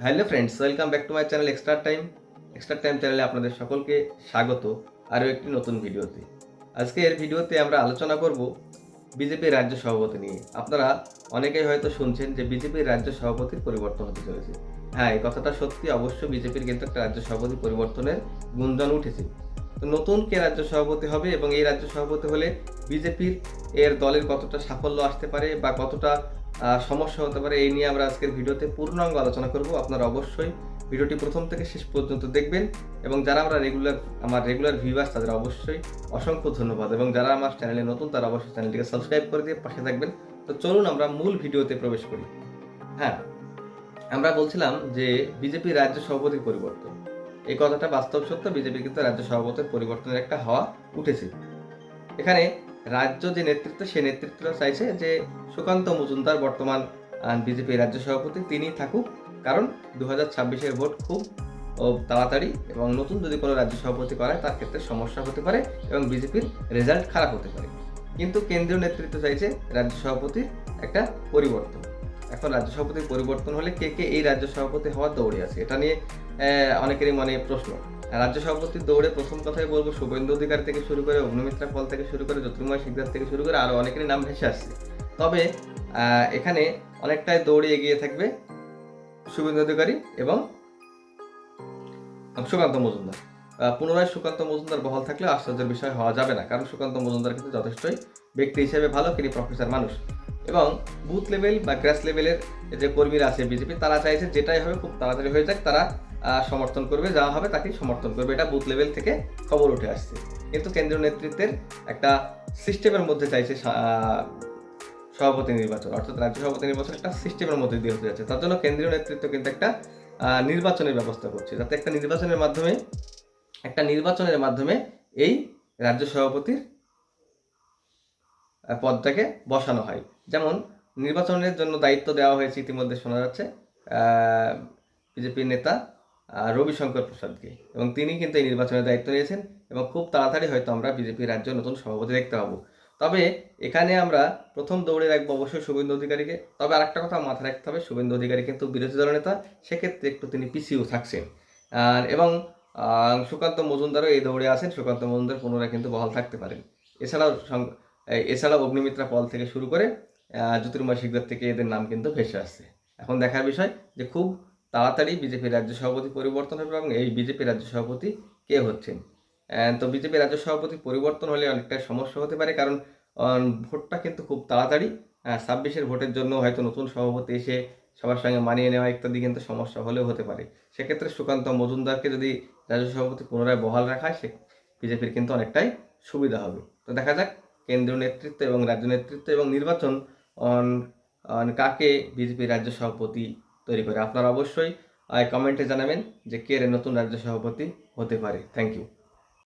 Hello friends, welcome back to my channel extra time চ্যানেলে আপনাদের সকলকে স্বাগত আরও একটি নতুন ভিডিওতে। আজকের ভিডিওতে আমরা আলোচনা করব বিজেপির রাজ্য সভাপতি নিয়ে। আপনারা অনেকেই হয়তো শুনছেন যে বিজেপির রাজ্য সভাপতির পরিবর্তন হতে চলেছে। হ্যাঁ, এই কথাটা সত্যি। অবশ্যই বিজেপির কিন্তু একটা রাজ্য সভাপতি পরিবর্তনের গুঞ্জন উঠেছে। তো নতুন কে রাজ্য সভাপতি হবে এবং এই রাজ্য সভাপতি হলে বিজেপির দলের কতটা সাফল্য আসতে পারে বা কতটা সমস্যা হতে পারে, এই নিয়ে আমরা আজকের ভিডিওতে পূর্ণাঙ্গ আলোচনা করব। আপনারা অবশ্যই ভিডিওটি প্রথম থেকে শেষ পর্যন্ত দেখবেন এবং যারা আমার রেগুলার ভিউয়ার্স তাদের অবশ্যই অসংখ্য ধন্যবাদ, এবং যারা আমার চ্যানেলে নতুন তারা অবশ্যই চ্যানেলটিকে সাবস্ক্রাইব করে দিয়ে পাশে থাকবেন। তো চলুন আমরা মূল ভিডিওতে প্রবেশ করি। হ্যাঁ, আমরা বলছিলাম যে বিজেপির রাজ্য সভাপতির পরিবর্তন, এই কথাটা বাস্তব সত্য। বিজেপির কিন্তু রাজ্য সভাপতির পরিবর্তনের একটা হাওয়া উঠেছে। এখানে রাজ্য যে নেতৃত্ব, সে নেতৃত্বটা চাইছে যে সুকান্ত মজুমদার বর্তমান বিজেপি রাজ্য সভাপতি তিনি থাকুক, কারণ 2026-এর ভোট খুব তাড়াতাড়ি, এবং নতুন যদি কোনো রাজ্য সভাপতি করায় তার ক্ষেত্রে সমস্যা হতে পারে এবং বিজেপির রেজাল্ট খারাপ হতে পারে। কিন্তু কেন্দ্রীয় নেতৃত্ব চাইছে রাজ্য সভাপতির একটা পরিবর্তন। এখন রাজ্য সভাপতির পরিবর্তন হলে কে কে এই রাজ্য সভাপতি হওয়ার দৌড়ে আছে, এটা নিয়ে অনেকেরই মনে প্রশ্ন। রাজ্য সভাপতির দৌড়ে প্রথম কথাই বলবো, শুভেন্দু অধিকারী থেকে শুরু করে অগ্নিমিত্রা পল থেকে শুরু করে জ্যোতির্ময় শিকদার থেকে শুরু করে আরও অনেকেরই নাম ভেসে আসছে। তবে এখানে অনেকটাই দৌড়ে এগিয়ে থাকবে শুভেন্দু অধিকারী এবং সুকান্ত মজুমদার। পুনরায় সুকান্ত মজুমদার বহাল থাকলে আশ্চর্যের বিষয় হওয়া যাবে না, কারণ সুকান্ত মজুমদার কিন্তু যথেষ্টই ব্যক্তি হিসেবে ভালো, তিনি প্রফেসর মানুষ। এবং বুথ লেভেল বা গ্রাস লেভেলের যে কর্মীরা আছে বিজেপি, তারা চাইছে যেটাই হবে খুব তাড়াতাড়ি হয়ে যাক, তারা সমর্থন করবে, যা হবে তাকেই সমর্থন করবে। এটা বুথ লেভেল থেকে খবর উঠে আসছে। কিন্তু কেন্দ্রীয় নেতৃত্বের একটা সিস্টেমের মধ্যে চাইছে সভাপতি নির্বাচন, অর্থাৎ রাজ্য সভাপতি নির্বাচন একটা সিস্টেমের মধ্যে দিয়ে হতে যাচ্ছে। তার জন্য কেন্দ্রীয় নেতৃত্ব কিন্তু একটা নির্বাচনের ব্যবস্থা করছে, যাতে একটা নির্বাচনের মাধ্যমে এই রাজ্য সভাপতির পদটাকে বসানো হয়। যেমন নির্বাচনের জন্য দায়িত্ব দেওয়া হয়েছে ইতিমধ্যে শোনা যাচ্ছে বিজেপির নেতা রবিশঙ্কর প্রসাদকে, এবং তিনি কিন্তু এই নির্বাচনের দায়িত্ব নিয়েছেন এবং খুব তাড়াতাড়ি হয়তো আমরা বিজেপির রাজ্য নতুন সভাপতি দেখতে পাবো। তবে এখানে আমরা প্রথম দৌড়ে রাখবো অবশ্যই শুভেন্দু অধিকারীকে। তবে আরেকটা কথা মাথায় রাখতে হবে, শুভেন্দু অধিকারী কিন্তু বিরোধী দলের নেতা, সেক্ষেত্রে একটু তিনি পিছিয়েও থাকছেন। এবং সুকান্ত মজুমদারও এই দৌড়ে আছেন, সুকান্ত মজুমদার পুনরায় কিন্তু বহাল থাকতে পারেন। এছাড়াও অগ্নিমিত্রা পল থেকে শুরু করে জ্যোতির্ময় শিকদার থেকে এদের নাম কিন্তু ভেসে আসছে। এখন দেখার বিষয় যে খুব তাড়াতাড়ি বিজেপির রাজ্য সভাপতি পরিবর্তন হবে এবং এই বিজেপির রাজ্য সভাপতি কে হচ্ছেন। তো বিজেপির রাজ্য সভাপতি পরিবর্তন হলে অনেকটা সমস্যা হতে পারে, কারণ ভোটটা কিন্তু খুব তাড়াতাড়ি। 26-এর ভোটের জন্য হয়তো নতুন সভাপতি এসে সবার সঙ্গে মানিয়ে নেওয়া ইত্যাদি কিন্তু সমস্যা হলেও হতে পারে। সেক্ষেত্রে সুকান্ত মজুমদারকে যদি রাজ্য সভাপতি পুনরায় বহাল রাখা হয়, সে বিজেপির কিন্তু অনেকটাই সুবিধা হবে। তো দেখা যাক কেন্দ্রীয় নেতৃত্ব এবং রাজ্য নেতৃত্ব এবং নির্বাচন কাকে বিজেপির রাজ্য সভাপতি তৈরি করে। আপনারা অবশ্যই কমেন্টে জানাবেন যে কে নতুন রাজ্য সভাপতি হতে পারে। Thank you.